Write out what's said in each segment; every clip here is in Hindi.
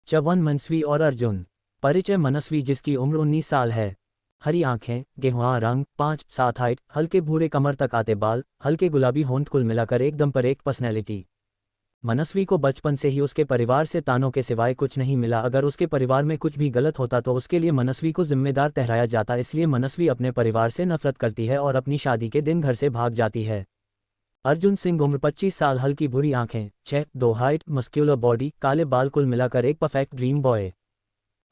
च्यवन मनस्वी और अर्जुन। परिचय। मनस्वी जिसकी उम्र 19 साल है। हरी आंखें, गेहुआ रंग, 5'7" हाइट, हल्के भूरे कमर तक आते बाल, हल्के गुलाबी होंठ, कुल मिलाकर एकदम पर एक पर्सनैलिटी। मनस्वी को बचपन से ही उसके परिवार से तानों के सिवाय कुछ नहीं मिला। अगर उसके परिवार में कुछ भी गलत होता तो उसके लिए मनस्वी को जिम्मेदार ठहराया जाता। इसलिए मनस्वी अपने परिवार से नफरत करती है और अपनी शादी के दिन घर से भाग जाती है। अर्जुन सिंह उम्र 25 साल, हल्की भूरी आंखें, 6'2" हाइट, मस्क्यूलर बॉडी, काले बाल, कुल मिलाकर एक परफेक्ट ड्रीम बॉय।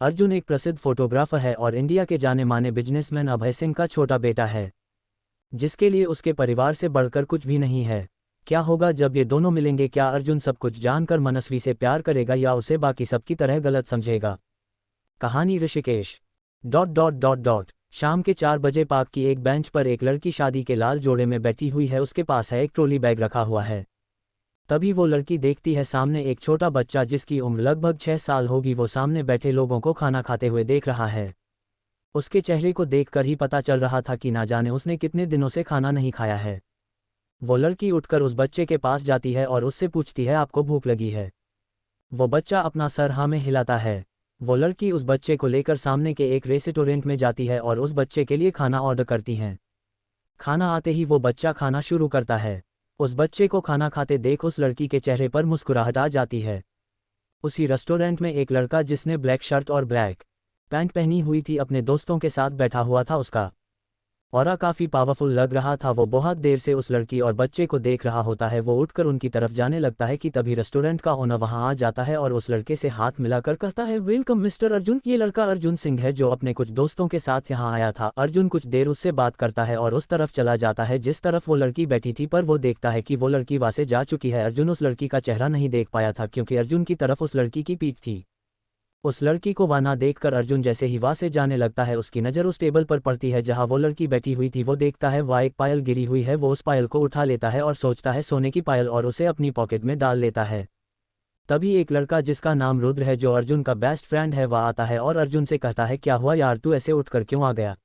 अर्जुन एक प्रसिद्ध फोटोग्राफर है और इंडिया के जाने माने बिजनेसमैन अभय सिंह का छोटा बेटा है, जिसके लिए उसके परिवार से बढ़कर कुछ भी नहीं है। क्या होगा जब ये दोनों मिलेंगे? क्या अर्जुन सब कुछ जानकर मनस्वी से प्यार करेगा या उसे बाकी सबकी तरह गलत समझेगा? कहानी। ऋषिकेश। शाम के 4 बजे पार्क की एक बेंच पर एक लड़की शादी के लाल जोड़े में बैठी हुई है। उसके पास है एक ट्रॉली बैग रखा हुआ है। तभी वो लड़की देखती है सामने एक छोटा बच्चा जिसकी उम्र लगभग 6 साल होगी। वो सामने बैठे लोगों को खाना खाते हुए देख रहा है। उसके चेहरे को देखकर ही पता चल रहा था कि ना जाने उसने कितने दिनों से खाना नहीं खाया है। वो लड़की उठकर उस बच्चे के पास जाती है और उससे पूछती है, आपको भूख लगी है? वो बच्चा अपना सर हाँ में हिलाता है। वो लड़की उस बच्चे को लेकर सामने के एक रेस्टोरेंट में जाती है और उस बच्चे के लिए खाना ऑर्डर करती हैं। खाना आते ही वो बच्चा खाना शुरू करता है। उस बच्चे को खाना खाते देख उस लड़की के चेहरे पर मुस्कुराहट आ जाती है। उसी रेस्टोरेंट में एक लड़का जिसने ब्लैक शर्ट और ब्लैक पैंट पहनी हुई थी अपने दोस्तों के साथ बैठा हुआ था। उसका ऑरा काफ़ी पावरफुल लग रहा था। वो बहुत देर से उस लड़की और बच्चे को देख रहा होता है। वो उठकर उनकी तरफ जाने लगता है कि तभी रेस्टोरेंट का ओनर वहां आ जाता है और उस लड़के से हाथ मिलाकर कहता है, वेलकम मिस्टर अर्जुन। ये लड़का अर्जुन सिंह है जो अपने कुछ दोस्तों के साथ यहाँ आया था। अर्जुन कुछ देर उससे बात करता है और उस तरफ चला जाता है जिस तरफ वो लड़की बैठी थी, पर वो देखता है कि वो लड़की वहां से जा चुकी है। अर्जुन उस लड़की का चेहरा नहीं देख पाया था क्योंकि अर्जुन की तरफ उस लड़की की पीठ थी। उस लड़की को वहां ना देखकर अर्जुन जैसे ही वहां से जाने लगता है उसकी नज़र उस टेबल पर पड़ती है जहां वो लड़की बैठी हुई थी। वो देखता है वहां एक पायल गिरी हुई है। वो उस पायल को उठा लेता है और सोचता है सोने की पायल और उसे अपनी पॉकेट में डाल लेता है। तभी एक लड़का जिसका नाम रुद्र है जो अर्जुन का बेस्ट फ्रेंड है वह आता है और अर्जुन से कहता है, क्या हुआ यार, तू ऐसे उठकर क्यों आ गया?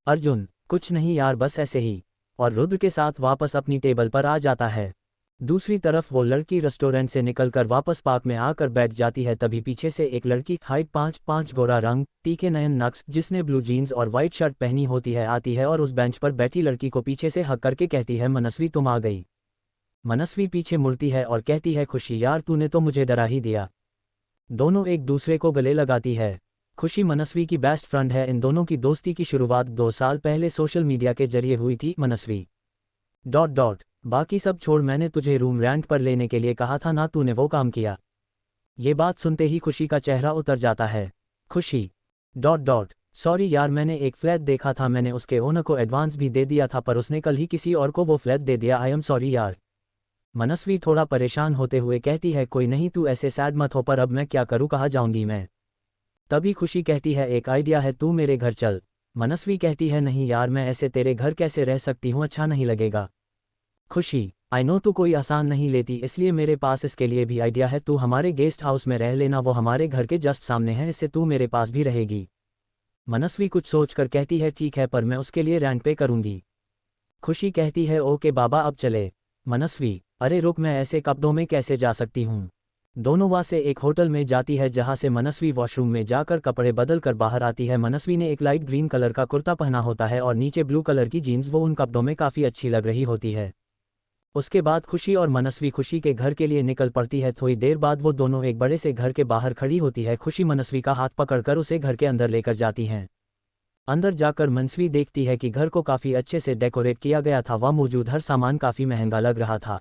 अर्जुन, कुछ नहीं यार, बस ऐसे ही। और रुद्र के साथ वापस अपनी टेबल पर आ जाता है। दूसरी तरफ वो लड़की रेस्टोरेंट से निकलकर वापस पार्क में आकर बैठ जाती है। तभी पीछे से एक लड़की, हाइट 5'5", गोरा रंग, तीखे नयन नक्श, जिसने ब्लू जीन्स और वाइट शर्ट पहनी होती है, आती है और उस बेंच पर बैठी लड़की को पीछे से हक करके कहती है, मनस्वी तुम आ गई। मनस्वी पीछे मुड़ती है और कहती है, खुशी यार तूने तो मुझे डरा ही दिया। दोनों एक दूसरे को गले लगाती है। खुशी मनस्वी की बेस्ट फ्रेंड है। इन दोनों की दोस्ती की शुरुआत 2 साल पहले सोशल मीडिया के जरिए हुई थी। मनस्वी बाकी सब छोड़, मैंने तुझे रूम रेंट पर लेने के लिए कहा था ना, तूने वो काम किया। ये बात सुनते ही खुशी का चेहरा उतर जाता है। खुशी सॉरी यार, मैंने एक फ्लैट देखा था, मैंने उसके ओनर को एडवांस भी दे दिया था पर उसने कल ही किसी और को वो फ्लैट दे दिया। आई एम सॉरी यार। मनस्वी थोड़ा परेशान होते हुए कहती है, कोई नहीं, तू ऐसे सैड मत हो, पर अब मैं क्या करूँ, कहाँ जाऊंगी मैं? तभी खुशी कहती है, एक आइडिया है, तू मेरे घर चल। मनस्वी कहती है, नहीं यार, मैं ऐसे तेरे घर कैसे रह सकती हूँ, अच्छा नहीं लगेगा। खुशी, आई नो तू कोई आसान नहीं लेती, इसलिए मेरे पास इसके लिए भी आइडिया है। तू हमारे गेस्ट हाउस में रह लेना, वो हमारे घर के जस्ट सामने है, इससे तू मेरे पास भी रहेगी। मनस्वी कुछ सोचकर कहती है, ठीक है, पर मैं उसके लिए रेंट पे करूंगी। खुशी कहती है, ओके बाबा, अब चले। मनस्वी, अरे रुक, मैं ऐसे कपड़ों में कैसे जा सकती हूँ? दोनों वहां से एक होटल में जाती है जहां से मनस्वी वॉशरूम में जाकर कपड़े बदल कर बाहर आती है। मनस्वी ने एक लाइट ग्रीन कलर का कुर्ता पहना होता है और नीचे ब्लू कलर की जीन्स। वो उन कपड़ों में काफ़ी अच्छी लग रही होती है। उसके बाद खुशी और मनस्वी खुशी के घर के लिए निकल पड़ती है। थोड़ी देर बाद वो दोनों एक बड़े से घर के बाहर खड़ी होती है। खुशी मनस्वी का हाथ पकड़कर उसे घर के अंदर लेकर जाती हैं। अंदर जाकर मनस्वी देखती है कि घर को काफ़ी अच्छे से डेकोरेट किया गया था। वह मौजूद हर सामान काफ़ी महंगा लग रहा था।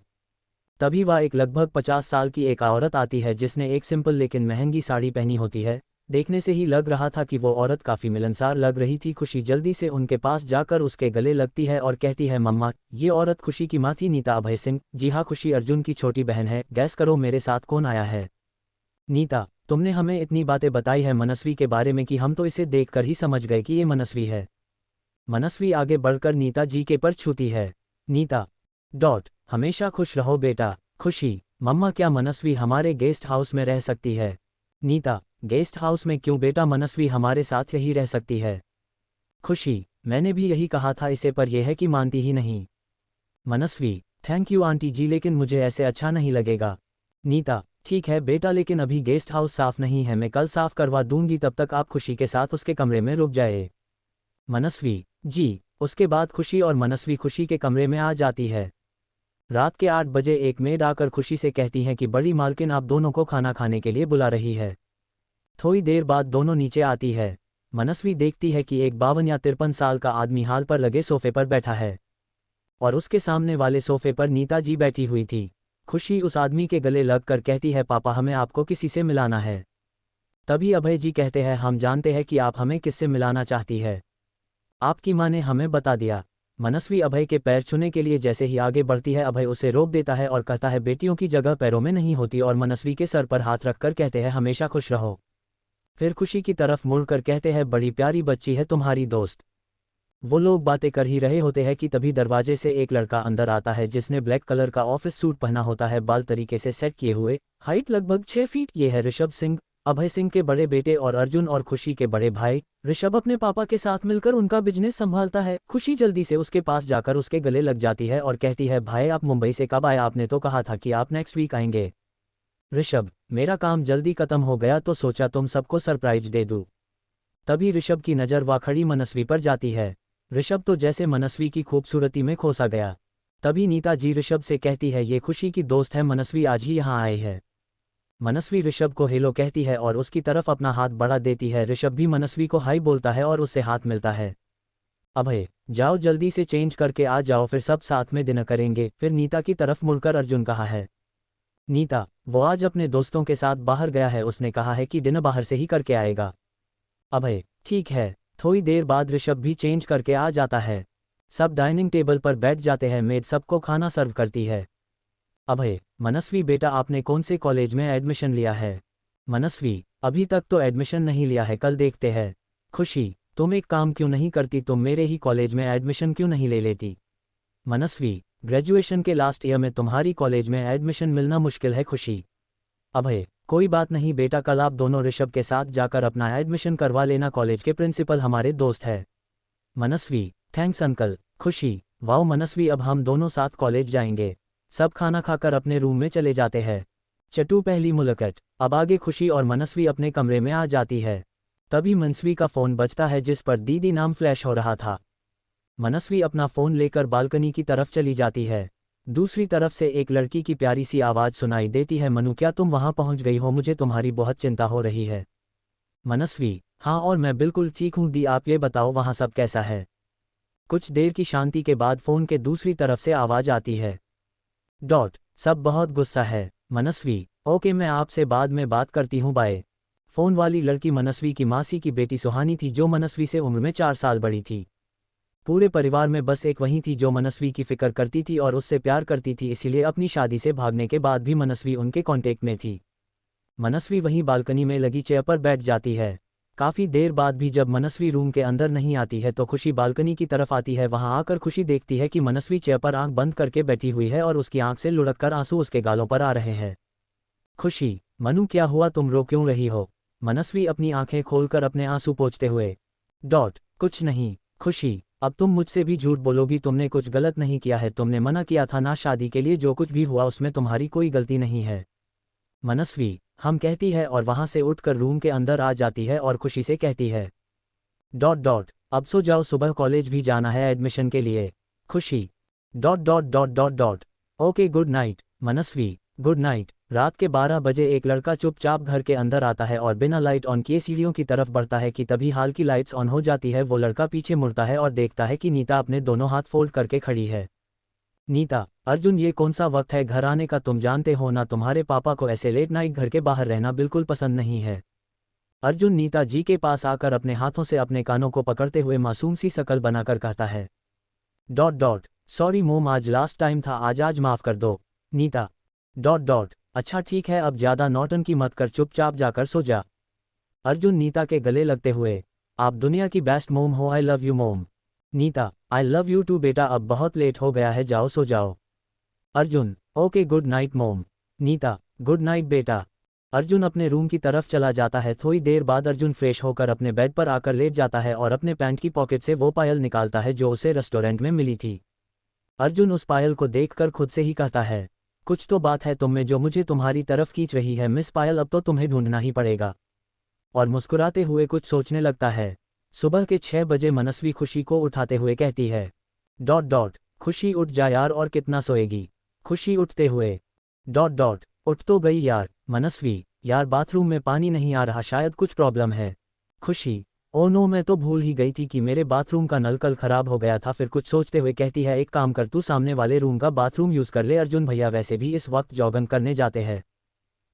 तभी वह एक लगभग 50 साल की एक औरत आती है जिसने एक सिंपल लेकिन महंगी साड़ी पहनी होती है। देखने से ही लग रहा था कि वो औरत काफ़ी मिलनसार लग रही थी। खुशी जल्दी से उनके पास जाकर उसके गले लगती है और कहती है, मम्मा। ये औरत खुशी की माँ थी, नीता अभय सिंह। जी हाँ, खुशी अर्जुन की छोटी बहन है। गैस करो मेरे साथ कौन आया है? नीता, तुमने हमें इतनी बातें बताई है मनस्वी के बारे में कि हम तो इसे देखकर ही समझ गए कि ये मनस्वी है। मनस्वी आगे बढ़कर नीता जी के पर छूती है। नीता हमेशा खुश रहो बेटा। खुशी, मम्मा, क्या मनस्वी हमारे गेस्ट हाउस में रह सकती है? नीता, गेस्ट हाउस में क्यों बेटा, मनस्वी हमारे साथ यही रह सकती है। खुशी, मैंने भी यही कहा था इसे, पर यह है कि मानती ही नहीं। मनस्वी, थैंक यू आंटी जी, लेकिन मुझे ऐसे अच्छा नहीं लगेगा। नीता, ठीक है बेटा, लेकिन अभी गेस्ट हाउस साफ नहीं है, मैं कल साफ करवा दूंगी, तब तक आप खुशी के साथ उसके कमरे में रुक जाए। मनस्वी, जी। उसके बाद खुशी और मनस्वी खुशी के कमरे में आ जाती है। रात के 8 बजे एक मेड आकर खुशी से कहती है कि बड़ी मालकिन आप दोनों को खाना खाने के लिए बुला रही है। थोड़ी देर बाद दोनों नीचे आती है। मनस्वी देखती है कि एक 52 या 53 साल का आदमी हाल पर लगे सोफे पर बैठा है और उसके सामने वाले सोफे पर नीता जी बैठी हुई थी। खुशी उस आदमी के गले लगकर कहती है, पापा हमें आपको किसी से मिलाना है। तभी अभय जी कहते हैं, हम जानते हैं कि आप हमें किससे मिलाना चाहती है, आपकी माँ ने हमें बता दिया। मनस्वी अभय के पैर छूने के लिए जैसे ही आगे बढ़ती है, अभय उसे रोक देता है और कहता है, बेटियों की जगह पैरों में नहीं होती, और मनस्वी के सर पर हाथ रखकर कहते हैं, हमेशा खुश रहो। फिर खुशी की तरफ मुड़कर कहते हैं, बड़ी प्यारी बच्ची है तुम्हारी दोस्त। वो लोग बातें कर ही रहे होते हैं कि तभी दरवाजे से एक लड़का अंदर आता है जिसने ब्लैक कलर का ऑफिस सूट पहना होता है, बाल तरीके से सेट किए हुए, हाइट लगभग 6 फीट। ये है ऋषभ सिंह, अभय सिंह के बड़े बेटे और अर्जुन और खुशी के बड़े भाई। ऋषभ अपने पापा के साथ मिलकर उनका बिजनेस संभालता है। खुशी जल्दी से उसके पास जाकर उसके गले लग जाती है और कहती है, भाई आप मुंबई से कब आए? आपने तो कहा था कि आप नेक्स्ट वीक आएंगे। ऋषभ, मेरा काम जल्दी खत्म हो गया तो सोचा तुम सबको सरप्राइज दे दूं। तभी ऋषभ की नज़र वहाँ खड़ी मनस्वी पर जाती है। ऋषभ तो जैसे मनस्वी की खूबसूरती में खोसा गया। तभी नीता जी ऋषभ से कहती है, ये खुशी की दोस्त है, मनस्वी आज ही यहाँ आई है। मनस्वी ऋषभ को हेलो कहती है और उसकी तरफ अपना हाथ बढ़ा देती है। ऋषभ भी मनस्वी को हाई बोलता है और उससे हाथ मिलता है। अभय, जाओ जल्दी से चेंज करके आ जाओ, फिर सब साथ में डिनर करेंगे। फिर नीता की तरफ मुड़कर अर्जुन कहा है, नीता, वो आज अपने दोस्तों के साथ बाहर गया है, उसने कहा है कि डिनर बाहर से ही करके आएगा। अभय, ठीक है। थोड़ी देर बाद ऋषभ भी चेंज करके आ जाता है। सब डाइनिंग टेबल पर बैठ जाते हैं, मेड सबको खाना सर्व करती है। अभय, मनस्वी बेटा आपने कौन से कॉलेज में एडमिशन लिया है? मनस्वी, अभी तक तो एडमिशन नहीं लिया है, कल देखते हैं। खुशी, तुम एक काम क्यों नहीं करती, तुम मेरे ही कॉलेज में एडमिशन क्यों नहीं ले लेती? मनस्वी, ग्रेजुएशन के लास्ट ईयर में तुम्हारी कॉलेज में एडमिशन मिलना मुश्किल है। खुशी, अभय, कोई बात नहीं बेटा, कल आप दोनों ऋषभ के साथ जाकर अपना एडमिशन करवा लेना, कॉलेज के प्रिंसिपल हमारे दोस्त है। मनस्वी, थैंक्स अंकल। खुशी, वाओ मनस्वी, अब हम दोनों साथ कॉलेज जाएंगे। सब खाना खाकर अपने रूम में चले जाते हैं। चटू पहली मुलाकात। अब आगे खुशी और मनस्वी अपने कमरे में आ जाती है। तभी मनस्वी का फ़ोन बजता है जिस पर दीदी नाम फ्लैश हो रहा था। मनस्वी अपना फ़ोन लेकर बालकनी की तरफ चली जाती है। दूसरी तरफ से एक लड़की की प्यारी सी आवाज़ सुनाई देती है, मनु क्या तुम वहाँ पहुँच गई हो? मुझे तुम्हारी बहुत चिंता हो रही है। मनस्वी, हाँ और मैं बिल्कुल ठीक हूँ दी, आप ये बताओ वहाँ सब कैसा है? कुछ देर की शांति के बाद फ़ोन के दूसरी तरफ से आवाज़ आती है, सब बहुत गुस्सा है। मनस्वी, ओके मैं आपसे बाद में बात करती हूँ, बाय। फ़ोन वाली लड़की मनस्वी की मासी की बेटी सुहानी थी, जो मनस्वी से उम्र में 4 साल बड़ी थी। पूरे परिवार में बस एक वही थी जो मनस्वी की फिक्र करती थी और उससे प्यार करती थी, इसीलिए अपनी शादी से भागने के बाद भी मनस्वी उनके कांटेक्ट में थी। मनस्वी वहीं बालकनी में लगी चेयर पर बैठ जाती है। काफ़ी देर बाद भी जब मनस्वी रूम के अंदर नहीं आती है तो खुशी बालकनी की तरफ आती है। वहां आकर खुशी देखती है कि मनस्वी चेयर पर आंख बंद करके बैठी हुई है और उसकी आंख से लुढ़क कर आंसू उसके गालों पर आ रहे हैं। खुशी, मनु क्या हुआ, तुम रो क्यों रही हो? मनस्वी अपनी आंखें खोलकर अपने आंसू पोंछते हुए, कुछ नहीं। खुशी, अब तुम मुझसे भी झूठ बोलोगी, तुमने कुछ गलत नहीं किया है, तुमने मना किया था ना शादी के लिए, जो कुछ भी हुआ उसमें तुम्हारी कोई गलती नहीं है। मनस्वी, हम कहती है और वहां से उठकर रूम के अंदर आ जाती है और खुशी से कहती है, अब सो जाओ, सुबह कॉलेज भी जाना है एडमिशन के लिए। खुशी, ओके गुड नाइट। मनस्वी, गुड नाइट। रात के 12 बजे एक लड़का चुपचाप घर के अंदर आता है और बिना लाइट ऑन किए सीढ़ियों की तरफ बढ़ता है कि तभी हाल की लाइट्स ऑन हो जाती है। वो लड़का पीछे मुड़ता है और देखता है कि नीता अपने दोनों हाथ फोल्ड करके खड़ी है। नीता, अर्जुन ये कौन सा वक्त है घर आने का, तुम जानते हो ना तुम्हारे पापा को ऐसे लेट नाइट घर के बाहर रहना बिल्कुल पसंद नहीं है। अर्जुन नीता जी के पास आकर अपने हाथों से अपने कानों को पकड़ते हुए मासूम सी शकल बनाकर कहता है, सॉरी मोम, आज लास्ट टाइम था, आज माफ़ कर दो। नीता, अच्छा ठीक है, अब ज़्यादा नौटंकी मत कर, चुपचाप जाकर सो जा। अर्जुन नीता के गले लगते हुए, आप दुनिया की बेस्ट मोम हो, आई love you mom. Neeta, I love you too बेटा, अब बहुत लेट हो गया है, जाओ सो जाओ। अर्जुन, ओके गुड नाइट मोम। नीता, गुड नाइट बेटा। अर्जुन अपने रूम की तरफ चला जाता है। थोड़ी देर बाद अर्जुन फ्रेश होकर अपने बेड पर आकर लेट जाता है और अपने पैंट की पॉकेट से वो पायल निकालता है जो उसे रेस्टोरेंट में मिली थी। अर्जुन उस पायल को देखकर खुद से ही कहता है, कुछ तो बात है तुम में जो मुझे तुम्हारी तरफ खींच रही है मिस पायल, अब तो तुम्हें ढूंढना ही पड़ेगा। और मुस्कुराते हुए कुछ सोचने लगता है। सुबह के 6 बजे मनस्वी खुशी को उठाते हुए कहती है। खुशी उठ जा यार, और कितना सोएगी। खुशी उठते हुए उठ तो गई यार। मनस्वी, यार बाथरूम में पानी नहीं आ रहा, शायद कुछ प्रॉब्लम है। खुशी, ओ नो, मैं तो भूल ही गई थी कि मेरे बाथरूम का नल कल खराब हो गया था। फिर कुछ सोचते हुए कहती है, एक काम कर, तू सामने वाले रूम का बाथरूम यूज़ कर ले, अर्जुन भैया वैसे भी इस वक्त जॉगिंग करने जाते हैं।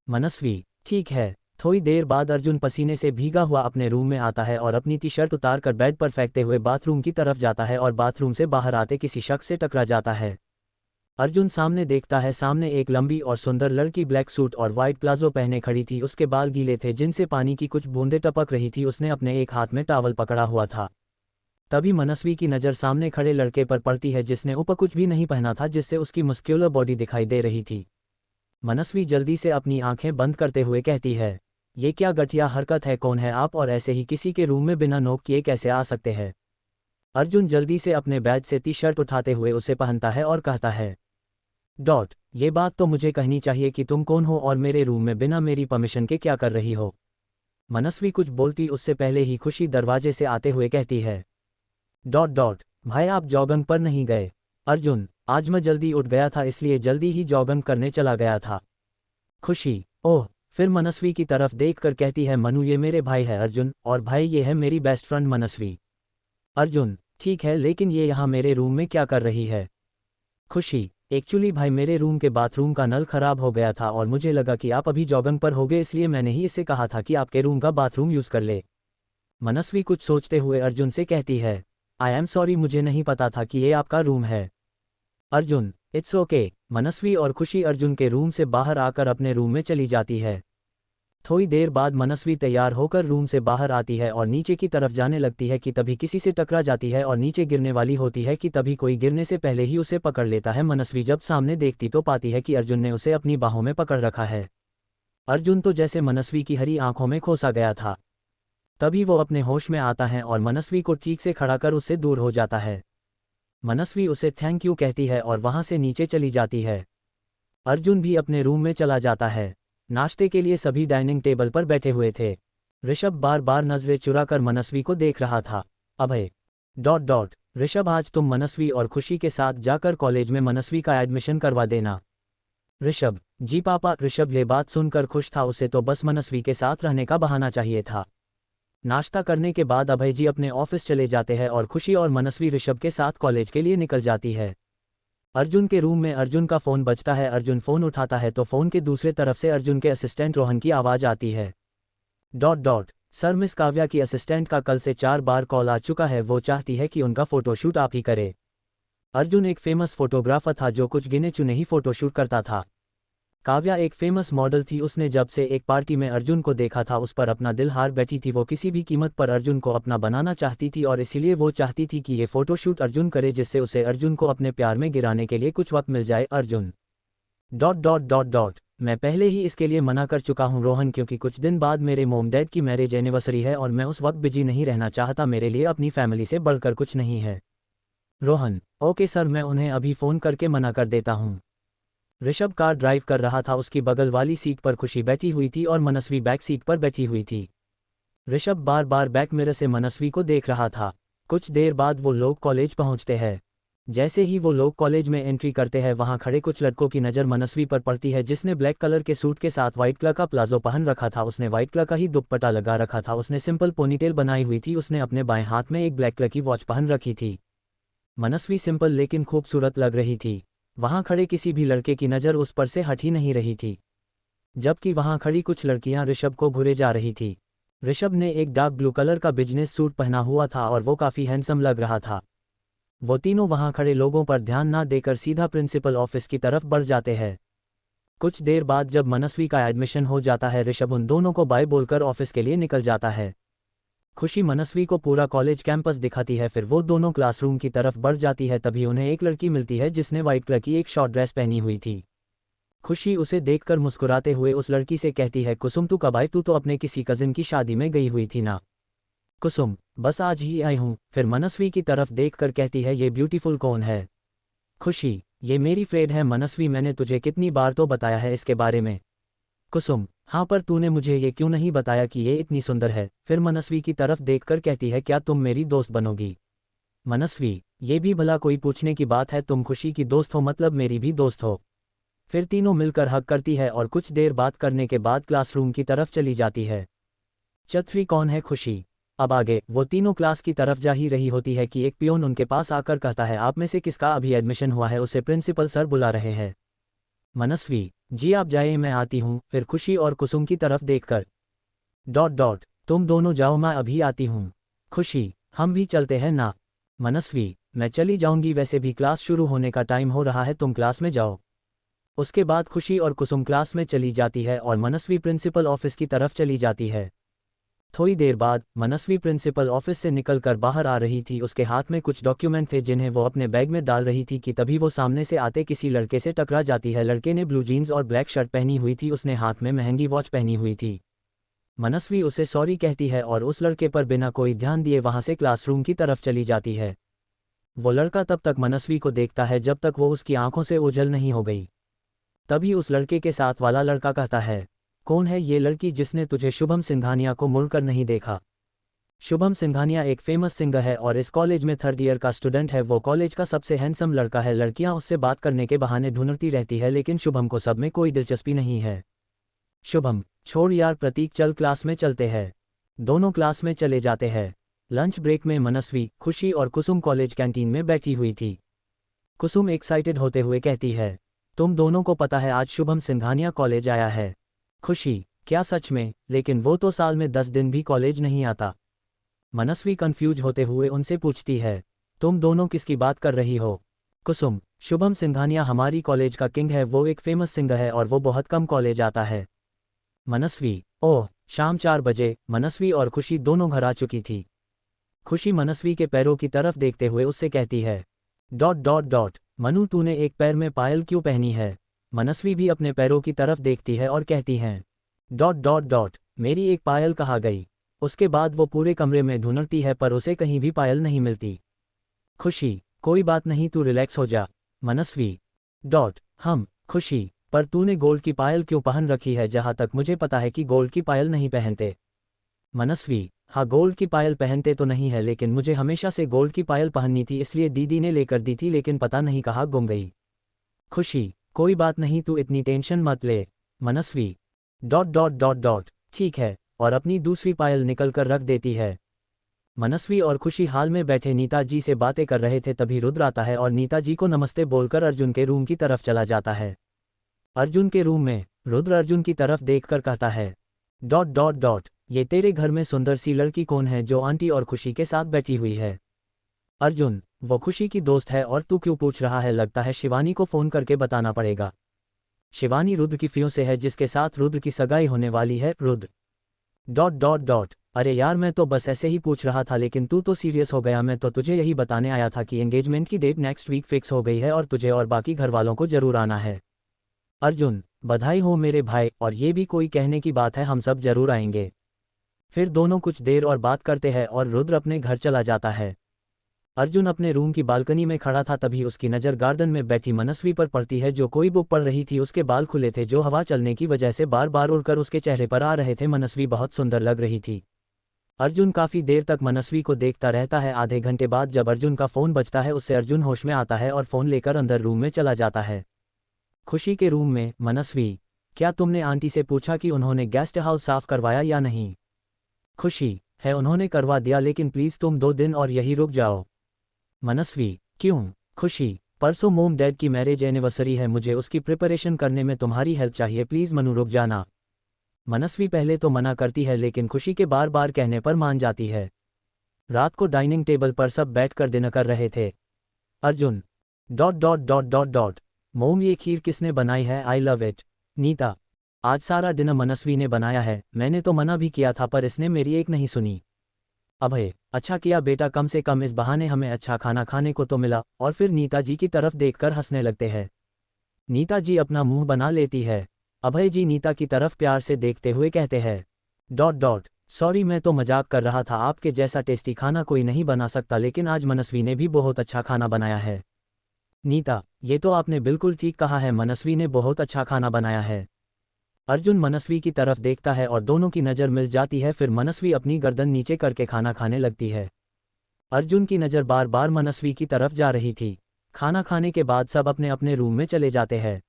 मनस्वी, ठीक है। थोड़ी देर बाद अर्जुन पसीने से भीगा हुआ अपने रूम में आता है और अपनी टी शर्ट उतार कर बेड पर फेंकते हुए बाथरूम की तरफ जाता है और बाथरूम से बाहर आते किसी शख्स से टकरा जाता है। अर्जुन सामने देखता है, सामने एक लंबी और सुंदर लड़की ब्लैक सूट और वाइट प्लाजो पहने खड़ी थी। उसके बाल गीले थे जिनसे पानी की कुछ बूंदें टपक रही थी। उसने अपने एक हाथ में टॉवल पकड़ा हुआ था। तभी मनस्वी की नज़र सामने खड़े लड़के पर पड़ती है जिसने ऊपर कुछ भी नहीं पहना था, जिससे उसकी मस्क्यूलर बॉडी दिखाई दे रही थी। मनस्वी जल्दी से अपनी आंखें बंद करते हुए कहती है, ये क्या घटिया हरकत है, कौन है आप और ऐसे ही किसी के रूम में बिना नोक किए कैसे आ सकते हैं। अर्जुन जल्दी से अपने बैग से टी शर्ट उठाते हुए उसे पहनता है और कहता है, ये बात तो मुझे कहनी चाहिए कि तुम कौन हो और मेरे रूम में बिना मेरी परमिशन के क्या कर रही हो। मनस्वी कुछ बोलती उससे पहले ही खुशी दरवाजे से आते हुए कहती है, भाई आप जॉगिंग पर नहीं गए। अर्जुन, आज मैं जल्दी उठ गया था इसलिए जल्दी ही जॉगिंग करने चला गया था। खुशी, ओह। फिर मनस्वी की तरफ देखकर कहती है, मनु ये मेरे भाई है अर्जुन, और भाई ये है मेरी बेस्ट फ्रेंड मनस्वी। अर्जुन, ठीक है, लेकिन ये यहाँ मेरे रूम में क्या कर रही है। खुशी, एक्चुअली भाई मेरे रूम के बाथरूम का नल खराब हो गया था और मुझे लगा कि आप अभी जॉगिंग पर होगे, इसलिए मैंने ही इसे कहा था कि आपके रूम का बाथरूम यूज़ कर ले। मनस्वी कुछ सोचते हुए अर्जुन से कहती है, आई एम सॉरी, मुझे नहीं पता था कि ये आपका रूम है। Arjun, it's okay. मनस्वी और खुशी अर्जुन के रूम से बाहर आकर अपने रूम में चली जाती है। थोड़ी देर बाद मनस्वी तैयार होकर रूम से बाहर आती है और नीचे की तरफ जाने लगती है कि तभी किसी से टकरा जाती है और नीचे गिरने वाली होती है कि तभी कोई गिरने से पहले ही उसे पकड़ लेता है। मनस्वी जब सामने देखती तो पाती है कि अर्जुन ने उसे अपनी बाहों में पकड़ रखा है। अर्जुन तो जैसे मनस्वी की हरी आंखों में खोसा गया था। तभी वो अपने होश में आता है और मनस्वी को ठीक से खड़ा कर उससे दूर हो जाता है। मनस्वी उसे थैंक यू कहती है और वहां से नीचे चली जाती है। अर्जुन भी अपने रूम में चला जाता है। नाश्ते के लिए सभी डाइनिंग टेबल पर बैठे हुए थे। ऋषभ बार बार नजरें चुराकर मनस्वी को देख रहा था। अभय, ऋषभ, आज तुम मनस्वी और खुशी के साथ जाकर कॉलेज में मनस्वी का एडमिशन करवा देना। ऋषभ, जी पापा। ऋषभ ये बात सुनकर खुश था, उसे तो बस मनस्वी के साथ रहने का बहाना चाहिए था। नाश्ता करने के बाद अभय जी अपने ऑफिस चले जाते हैं और खुशी और मनस्वी ऋषभ के साथ कॉलेज के लिए निकल जाती है। अर्जुन के रूम में अर्जुन का फ़ोन बजता है। अर्जुन फ़ोन उठाता है तो फ़ोन के दूसरे तरफ से अर्जुन के असिस्टेंट रोहन की आवाज़ आती है। सर, मिस काव्या की असिस्टेंट का कल से 4 बार कॉल आ चुका है, वो चाहती है कि उनका फ़ोटोशूट आप ही करे। अर्जुन एक फेमस फोटोग्राफर था जो कुछ गिने चुने ही फ़ोटोशूट करता था। काव्या एक फेमस मॉडल थी, उसने जब से एक पार्टी में अर्जुन को देखा था उस पर अपना दिल हार बैठी थी। वो किसी भी कीमत पर अर्जुन को अपना बनाना चाहती थी और इसीलिए वो चाहती थी कि ये फ़ोटोशूट अर्जुन करे, जिससे उसे अर्जुन को अपने प्यार में गिराने के लिए कुछ वक्त मिल जाए। अर्जुन, मैं पहले ही इसके लिए मना कर चुका हूँ रोहन, क्योंकि कुछ दिन बाद मेरे मोम डैड की मैरिज एनिवर्सरी है और मैं उस वक्त बिजी नहीं रहना चाहता। मेरे लिए अपनी फैमिली से बढ़कर कुछ नहीं है। रोहन, ओके सर, मैं उन्हें अभी फ़ोन करके मना कर देता हूँ। ऋषभ कार ड्राइव कर रहा था। उसकी बगल वाली सीट पर खुशी बैठी हुई थी और मनस्वी बैक सीट पर बैठी हुई थी। ऋषभ बार बार बैक मिरर से मनस्वी को देख रहा था। कुछ देर बाद वो लोग कॉलेज पहुंचते हैं। जैसे ही वो लोग कॉलेज में एंट्री करते हैं, वहां खड़े कुछ लड़कों की नज़र मनस्वी पर पड़ती है, जिसने ब्लैक कलर के सूट के साथ व्हाइट कलर का प्लाजो पहन रखा था। उसने व्हाइट कलर का ही दुपट्टा लगा रखा था। उसने सिंपल पोनीटेल बनाई हुई थी। उसने अपने बाएं हाथ में एक ब्लैक कलर की वॉच पहन रखी थी। मनस्वी सिंपल लेकिन खूबसूरत लग रही थी। वहां खड़े किसी भी लड़के की नज़र उस पर से हट ही नहीं रही थी, जबकि वहां खड़ी कुछ लड़कियां ऋषभ को घूरे जा रही थी। ऋषभ ने एक डार्क ब्लू कलर का बिजनेस सूट पहना हुआ था और वो काफ़ी हैंडसम लग रहा था। वो तीनों वहां खड़े लोगों पर ध्यान ना देकर सीधा प्रिंसिपल ऑफिस की तरफ बढ़ जाते हैं। कुछ देर बाद जब मनस्वी का एडमिशन हो जाता है, ऋषभ उन दोनों को बाय बोलकर ऑफिस के लिए निकल जाता है। खुशी मनस्वी को पूरा कॉलेज कैंपस दिखाती है। फिर वो दोनों क्लासरूम की तरफ बढ़ जाती है। तभी उन्हें एक लड़की मिलती है जिसने व्हाइट कलर की एक शॉर्ट ड्रेस पहनी हुई थी। खुशी उसे देखकर मुस्कुराते हुए उस लड़की से कहती है, कुसुम तू कब आई? तू तो अपने किसी कजिन की शादी में गई हुई थी ना। कुसुम, बस आज ही आई हूँ। फिर मनस्वी की तरफ देखकर कहती है, ये ब्यूटीफुल कौन है? खुशी, ये मेरी फ्रेंड है मनस्वी, मैंने तुझे कितनी बार तो बताया है इसके बारे में। कुसुम, हाँ पर तूने मुझे ये क्यों नहीं बताया कि ये इतनी सुंदर है। फिर मनस्वी की तरफ देखकर कहती है क्या तुम मेरी दोस्त बनोगी। मनस्वी, ये भी भला कोई पूछने की बात है, तुम खुशी की दोस्त हो मतलब मेरी भी दोस्त हो। फिर तीनों मिलकर हक करती है और कुछ देर बात करने के बाद क्लासरूम की तरफ चली जाती है। चौथी कौन है खुशी। अब आगे वो तीनों क्लास की तरफ जा ही रही होती है कि एक पियोन उनके पास आकर कहता है आप में से किसका अभी एडमिशन हुआ है, उसे प्रिंसिपल सर बुला रहे हैं। मनस्वी, जी आप जाइए मैं आती हूँ। फिर खुशी और कुसुम की तरफ देखकर तुम दोनों जाओ मैं अभी आती हूँ। खुशी, हम भी चलते हैं ना। मनस्वी, मैं चली जाऊंगी, वैसे भी क्लास शुरू होने का टाइम हो रहा है, तुम क्लास में जाओ। उसके बाद खुशी और कुसुम क्लास में चली जाती है और मनस्वी प्रिंसिपल ऑफिस की तरफ चली जाती है। थोड़ी देर बाद मनस्वी प्रिंसिपल ऑफिस से निकलकर बाहर आ रही थी, उसके हाथ में कुछ डॉक्यूमेंट थे जिन्हें वो अपने बैग में डाल रही थी कि तभी वो सामने से आते किसी लड़के से टकरा जाती है। लड़के ने ब्लू जीन्स और ब्लैक शर्ट पहनी हुई थी, उसने हाथ में महंगी वॉच पहनी हुई थी। मनस्वी उसे सॉरी कहती है और उस लड़के पर बिना कोई ध्यान दिए वहां से क्लासरूम की तरफ चली जाती है। वो लड़का तब तक मनस्वी को देखता है जब तक वो उसकी आंखों से ओझल नहीं हो गई। तभी उस लड़के के साथ वाला लड़का कहता है कौन है ये लड़की जिसने तुझे शुभम सिंघानिया को मुड़कर नहीं देखा। शुभम सिंघानिया एक फेमस सिंगर है और इस कॉलेज में 3rd ईयर का स्टूडेंट है। वो कॉलेज का सबसे हैंडसम लड़का है। लड़कियां उससे बात करने के बहाने ढूंढती रहती है लेकिन शुभम को सब में कोई दिलचस्पी नहीं है। शुभम, छोड़ यार प्रतीक, चल क्लास में चलते हैं। दोनों क्लास में चले जाते हैं। लंच ब्रेक में मनस्वी, खुशी और कुसुम कॉलेज कैंटीन में बैठी हुई थी। कुसुम एक्साइटेड होते हुए कहती है तुम दोनों को पता है आज शुभम सिंघानिया कॉलेज आया है। खुशी, क्या सच में? लेकिन वो तो साल में 10 दिन भी कॉलेज नहीं आता। मनस्वी कंफ्यूज होते हुए उनसे पूछती है तुम दोनों किसकी बात कर रही हो। कुसुम, शुभम सिंघानिया हमारी कॉलेज का किंग है, वो एक फेमस सिंगर है और वो बहुत कम कॉलेज आता है। मनस्वी, ओह। शाम 4 बजे मनस्वी और खुशी दोनों घर आ चुकी थी। खुशी मनस्वी के पैरों की तरफ देखते हुए उससे कहती है मनु तूने एक पैर में पायल क्यों पहनी है। मनस्वी भी अपने पैरों की तरफ देखती है और कहती हैं मेरी एक पायल कहाँ गई। उसके बाद वो पूरे कमरे में ढूंढती है पर उसे कहीं भी पायल नहीं मिलती। खुशी, कोई बात नहीं तू रिलैक्स हो जा। मनस्वी, हम खुशी, पर तूने गोल्ड की पायल क्यों पहन रखी है, जहाँ तक मुझे पता है कि गोल्ड की पायल नहीं पहनते। मनस्वी, हाँ गोल्ड की पायल पहनते तो नहीं है लेकिन मुझे हमेशा से गोल्ड की पायल पहननी थी, इसलिए दीदी ने लेकर दी थी लेकिन पता नहीं कहाँ गुम गई। खुशी, कोई बात नहीं तू इतनी टेंशन मत ले। मनस्वी, ठीक है, और अपनी दूसरी पायल निकल कर रख देती है। मनस्वी और खुशी हाल में बैठे नीता जी से बातें कर रहे थे, तभी रुद्र आता है और नीता जी को नमस्ते बोलकर अर्जुन के रूम की तरफ चला जाता है। अर्जुन के रूम में रुद्र अर्जुन की तरफ देखकर कहता है ये तेरे घर में सुंदर सी लड़की कौन है जो आंटी और खुशी के साथ बैठी हुई है। अर्जुन, वो खुशी की दोस्त है और तू क्यों पूछ रहा है, लगता है शिवानी को फोन करके बताना पड़ेगा। शिवानी रुद्र की फियांसे है जिसके साथ रुद्र की सगाई होने वाली है। रुद्र अरे यार मैं तो बस ऐसे ही पूछ रहा था लेकिन तू तो सीरियस हो गया। मैं तो तुझे यही बताने आया था कि एंगेजमेंट की डेट नेक्स्ट वीक फिक्स हो गई है और तुझे और बाकी घर वालों को जरूर आना है। अर्जुन, बधाई हो मेरे भाई, और ये भी कोई कहने की बात है, हम सब जरूर आएंगे। फिर दोनों कुछ देर और बात करते हैं और रुद्र अपने घर चला जाता है। अर्जुन अपने रूम की बालकनी में खड़ा था, तभी उसकी नज़र गार्डन में बैठी मनस्वी पर पड़ती है जो कोई बुक पढ़ रही थी। उसके बाल खुले थे जो हवा चलने की वजह से बार बार उड़कर उसके चेहरे पर आ रहे थे। मनस्वी बहुत सुंदर लग रही थी। अर्जुन काफ़ी देर तक मनस्वी को देखता रहता है। आधे घंटे बाद जब अर्जुन का फ़ोन बजता है उससे अर्जुन होश में आता है और फ़ोन लेकर अंदर रूम में चला जाता है। खुशी के रूम में मनस्वी, क्या तुमने आंटी से पूछा कि उन्होंने गेस्ट हाउस साफ करवाया या नहीं। खुशी, है उन्होंने करवा दिया लेकिन प्लीज़ तुम 2 दिन और यही रुक जाओ। मनस्वी, क्यों। खुशी, परसों मोम डैड की मैरिज एनिवर्सरी है, मुझे उसकी प्रिपरेशन करने में तुम्हारी हेल्प चाहिए, प्लीज़ मनु रुक जाना। मनस्वी पहले तो मना करती है लेकिन खुशी के बार बार कहने पर मान जाती है। रात को डाइनिंग टेबल पर सब बैठकर डिनर कर रहे थे। अर्जुन, मोम ये खीर किसने बनाई है, आई लव इट। नीता, आज सारा डिनर मनस्वी ने बनाया है, मैंने तो मना भी किया था पर इसने मेरी एक नहीं सुनी। अभय, अच्छा किया बेटा, कम से कम इस बहाने हमें अच्छा खाना खाने को तो मिला। और फिर नीता जी की तरफ देखकर हंसने लगते हैं। नीता जी अपना मुंह बना लेती है। अभय जी नीता की तरफ प्यार से देखते हुए कहते हैं सॉरी मैं तो मजाक कर रहा था, आपके जैसा टेस्टी खाना कोई नहीं बना सकता, लेकिन आज मनस्वी ने भी बहुत अच्छा खाना बनाया है। नीता, ये तो आपने बिल्कुल ठीक कहा है, मनस्वी ने बहुत अच्छा खाना बनाया है। अर्जुन मनस्वी की तरफ देखता है और दोनों की नज़र मिल जाती है, फिर मनस्वी अपनी गर्दन नीचे करके खाना खाने लगती है। अर्जुन की नज़र बार बार मनस्वी की तरफ जा रही थी। खाना खाने के बाद सब अपने अपने रूम में चले जाते हैं।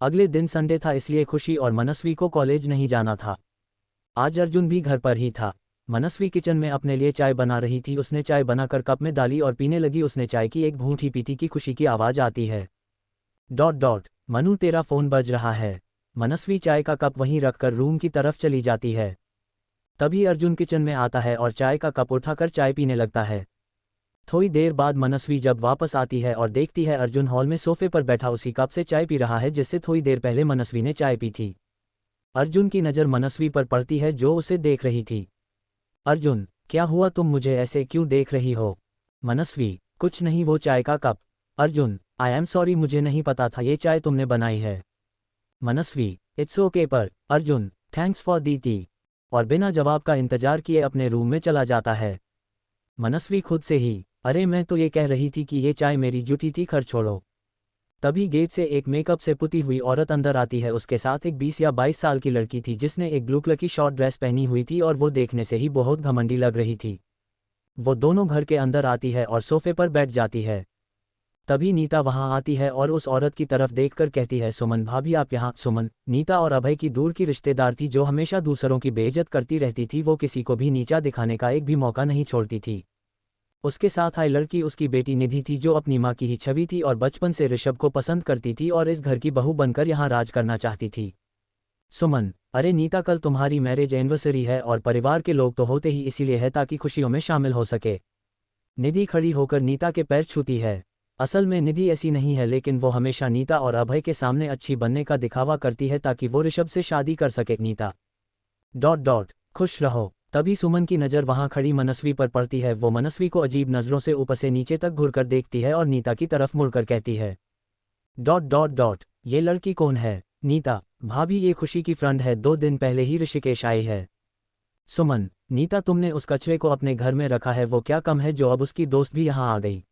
अगले दिन संडे था, इसलिए खुशी और मनस्वी को कॉलेज नहीं जाना था। आज अर्जुन भी घर पर ही था। मनस्वी किचन में अपने लिए चाय बना रही थी। उसने चाय बनाकर कप में डाली और पीने लगी। उसने चाय की एक घूंट ही पीती कि खुशी की आवाज़ आती है। मनु, तेरा फ़ोन बज रहा है। मनस्वी चाय का कप वहीं रखकर रूम की तरफ चली जाती है। तभी अर्जुन किचन में आता है और चाय का कप उठाकर चाय पीने लगता है। थोड़ी देर बाद मनस्वी जब वापस आती है और देखती है अर्जुन हॉल में सोफे पर बैठा उसी कप से चाय पी रहा है जिससे थोड़ी देर पहले मनस्वी ने चाय पी थी। अर्जुन की नज़र मनस्वी पर पड़ती है जो उसे देख रही थी। अर्जुन, क्या हुआ, तुम मुझे ऐसे क्यों देख रही हो? मनस्वी, कुछ नहीं, वो चाय का cup. Arjun, I am sorry, मुझे नहीं पता था ये चाय तुमने बनाई है। मनस्वी, इट्स ओके, पर Arjun, thanks for the T. और बिना जवाब का इंतजार किए अपने रूम में चला जाता है। मनस्वी खुद से ही, अरे मैं तो ये कह रही थी कि ये चाय मेरी जुटी थी, खर छोड़ो। तभी गेट से एक मेकअप से पुती हुई औरत अंदर आती है। उसके साथ एक 20 या 22 साल की लड़की थी जिसने एक ब्लू कलर की शॉर्ट ड्रेस पहनी हुई थी और वो देखने से ही बहुत घमंडी लग रही थी। वो दोनों घर के अंदर आती है और सोफे पर बैठ जाती है। तभी नीता वहां आती है और उस औरत की तरफ देखकर कहती है, सुमन भाभी आप यहाँ। सुमन, नीता और अभय की दूर की रिश्तेदार थी जो हमेशा दूसरों की बेइज्जत करती रहती थी। वो किसी को भी नीचा दिखाने का एक भी मौका नहीं छोड़ती थी। उसके साथ आई लड़की उसकी बेटी निधि थी जो अपनी माँ की ही छवि थी और बचपन से ऋषभ को पसंद करती थी और इस घर की बहू बनकर यहाँ राज करना चाहती थी। सुमन, अरे नीता, कल तुम्हारी मैरिज एनिवर्सरी है और परिवार के लोग तो होते ही इसीलिए है ताकि खुशियों में शामिल हो सके। निधि खड़ी होकर नीता के पैर छूती है। असल में निधि ऐसी नहीं है, लेकिन वो हमेशा नीता और अभय के सामने अच्छी बनने का दिखावा करती है ताकि वो ऋषभ से शादी कर सके। नीता खुश रहो। तभी सुमन की नज़र वहां खड़ी मनस्वी पर पड़ती है। वो मनस्वी को अजीब नज़रों से ऊपर से नीचे तक घूरकर देखती है और नीता की तरफ मुड़कर कहती है, ये लड़की कौन है? नीता, भाभी ये खुशी की फ्रेंड है, 2 दिन पहले ही ऋषिकेश आई है। सुमन, नीता, तुमने उस कचरे को अपने घर में रखा है, वो क्या कम है जो अब उसकी दोस्त भी यहाँ आ गई?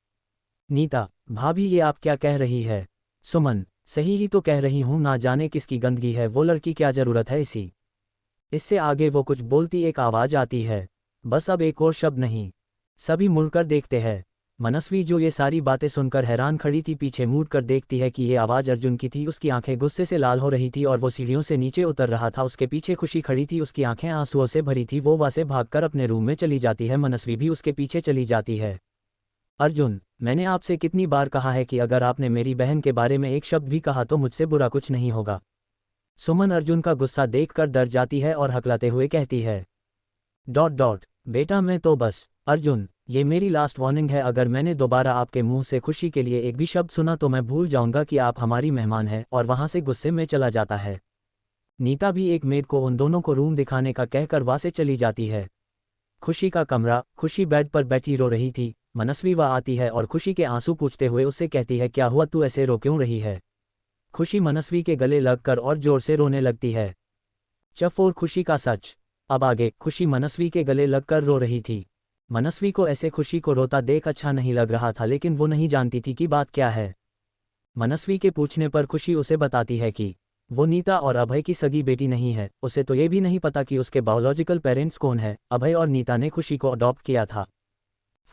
नीता, भाभी ये आप क्या कह रही है? सुमन, सही ही तो कह रही हूँ, ना जाने किसकी गंदगी है वो लड़की, क्या ज़रूरत है इसी। इससे आगे वो कुछ बोलती एक आवाज़ आती है, बस अब एक और शब्द नहीं। सभी मुड़कर देखते हैं। मनस्वी जो ये सारी बातें सुनकर हैरान खड़ी थी, पीछे मुड़कर देखती है कि ये आवाज़ अर्जुन की थी। उसकी आंखें गुस्से से लाल हो रही थी और वो सीढ़ियों से नीचे उतर रहा था। उसके पीछे खुशी खड़ी थी, उसकी आंखें आंसुओं से भरी थी। वो वहाँ से भागकर अपने रूम में चली जाती है। मनस्वी भी उसके पीछे चली जाती है। अर्जुन, मैंने आपसे कितनी बार कहा है कि अगर आपने मेरी बहन के बारे में एक शब्द भी कहा तो मुझसे बुरा कुछ नहीं होगा। सुमन अर्जुन का गुस्सा देखकर डर जाती है और हकलाते हुए कहती है, बेटा मैं तो बस। अर्जुन, ये मेरी लास्ट वार्निंग है, अगर मैंने दोबारा आपके मुंह से खुशी के लिए एक भी शब्द सुना तो मैं भूल जाऊंगा कि आप हमारी मेहमान हैं, और वहां से गुस्से में चला जाता है। नीता भी एक मेड को उन दोनों को रूम दिखाने का कहकर वहां से चली जाती है। खुशी का कमरा। खुशी बेड पर बैठी रो रही थी। मनस्वी वह आती है और खुशी के आंसू पूछते हुए उससे कहती है, क्या हुआ, तू ऐसे रो क्यों रही है? खुशी मनस्वी के गले लगकर और जोर से रोने लगती है। चफ और खुशी का सच। अब आगे। खुशी मनस्वी के गले लगकर रो रही थी। मनस्वी को ऐसे खुशी को रोता देख अच्छा नहीं लग रहा था, लेकिन वो नहीं जानती थी कि बात क्या है। मनस्वी के पूछने पर खुशी उसे बताती है कि वो नीता और अभय की सगी बेटी नहीं है। उसे तो ये भी नहीं पता कि उसके बायोलॉजिकल पेरेंट्स कौन है। अभय और नीता ने खुशी को अडॉप्ट किया था।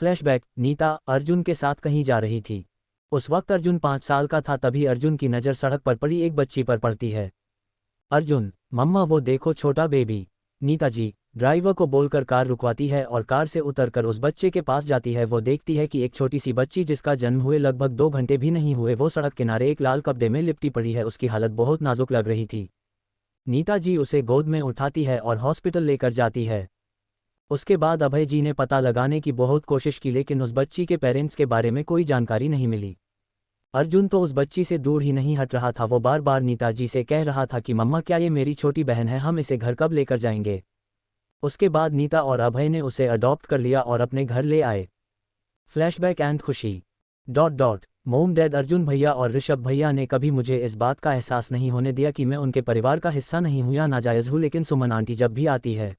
फ्लैशबैक। नीता अर्जुन के साथ कहीं जा रही थी। उस वक्त अर्जुन 5 साल का था। तभी अर्जुन की नज़र सड़क पर पड़ी एक बच्ची पर पड़ती है। अर्जुन, मम्मा वो देखो छोटा बेबी। नीता जी ड्राइवर को बोलकर कार रुकवाती है और कार से उतरकर उस बच्चे के पास जाती है। वो देखती है कि एक छोटी सी बच्ची जिसका जन्म हुए लगभग 2 घंटे भी नहीं हुए वो सड़क किनारे एक लाल कपड़े में लिपटी पड़ी है। उसकी हालत बहुत नाजुक लग रही थी। नीता जी उसे गोद में उठाती है और हॉस्पिटल लेकर जाती है। उसके बाद अभय जी ने पता लगाने की बहुत कोशिश की, लेकिन उस बच्ची के पेरेंट्स के बारे में कोई जानकारी नहीं मिली। अर्जुन तो उस बच्ची से दूर ही नहीं हट रहा था। वो बार बार नीता जी से कह रहा था कि मम्मा क्या ये मेरी छोटी बहन है, हम इसे घर कब लेकर जाएंगे। उसके बाद नीता और अभय ने उसे अडॉप्ट कर लिया और अपने घर ले आए। फ्लैशबैक एंड खुशी। मोम डैड अर्जुन भैया और ऋषभ भैया ने कभी मुझे इस बात का एहसास नहीं होने दिया कि मैं उनके परिवार का हिस्सा नहीं हूं या नाजायज़ हूं, लेकिन सुमन आंटी जब भी आती है।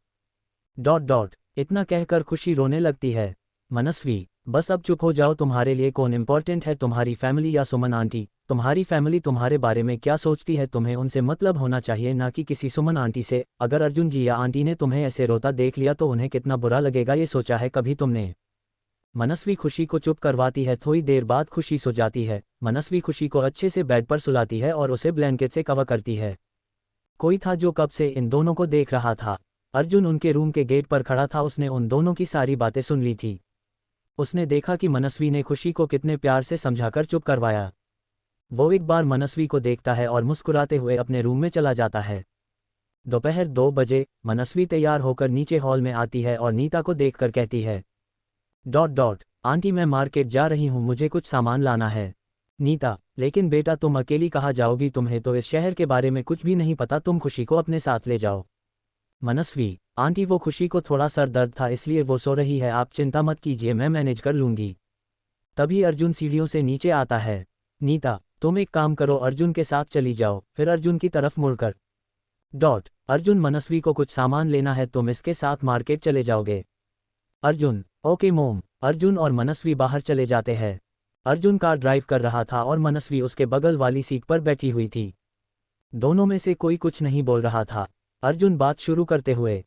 इतना कहकर खुशी रोने लगती है। मनस्वी, बस अब चुप हो जाओ। तुम्हारे लिए कौन इम्पोर्टेंट है, तुम्हारी फैमिली या सुमन आंटी? तुम्हारी फैमिली तुम्हारे बारे में क्या सोचती है, तुम्हें उनसे मतलब होना चाहिए, ना कि किसी सुमन आंटी से। अगर अर्जुन जी या आंटी ने तुम्हें ऐसे रोता देख लिया तो उन्हें कितना बुरा लगेगा, ये सोचा है कभी तुमने? मनस्वी खुशी को चुप करवाती है। थोड़ी देर बाद खुशी सो जाती है। मनस्वी खुशी को अच्छे से बेड पर सुलाती है और उसे ब्लैंकेट से कवर करती है। कोई था जो कब से इन दोनों को देख रहा था। अर्जुन उनके रूम के गेट पर खड़ा था। उसने उन दोनों की सारी बातें सुन ली थी। उसने देखा कि मनस्वी ने खुशी को कितने प्यार से समझाकर चुप करवाया। वो एक बार मनस्वी को देखता है और मुस्कुराते हुए अपने रूम में चला जाता है। दोपहर 2 बजे मनस्वी तैयार होकर नीचे हॉल में आती है और नीता को देखकर कहती है, आंटी मैं मार्केट जा रही हूँ, मुझे कुछ सामान लाना है। नीता, लेकिन बेटा तुम अकेली कहाँ जाओगी, तुम्हें तो इस शहर के बारे में कुछ भी नहीं पता, तुम खुशी को अपने साथ ले जाओ। मनस्वी, आंटी वो खुशी को थोड़ा सर दर्द था इसलिए वो सो रही है, आप चिंता मत कीजिए, मैं मैनेज कर लूँगी। तभी अर्जुन सीढ़ियों से नीचे आता है। नीता, तुम एक काम करो, अर्जुन के साथ चली जाओ। फिर अर्जुन की तरफ मुड़कर, अर्जुन मनस्वी को कुछ सामान लेना है, तुम इसके साथ मार्केट चले जाओगे। अर्जुन, ओके मोम। अर्जुन और मनस्वी बाहर चले जाते हैं। अर्जुन कार ड्राइव कर रहा था और मनस्वी उसके बगल वाली सीट पर बैठी हुई थी। दोनों में से कोई कुछ नहीं बोल रहा था। अर्जुन बात शुरू करते हुए,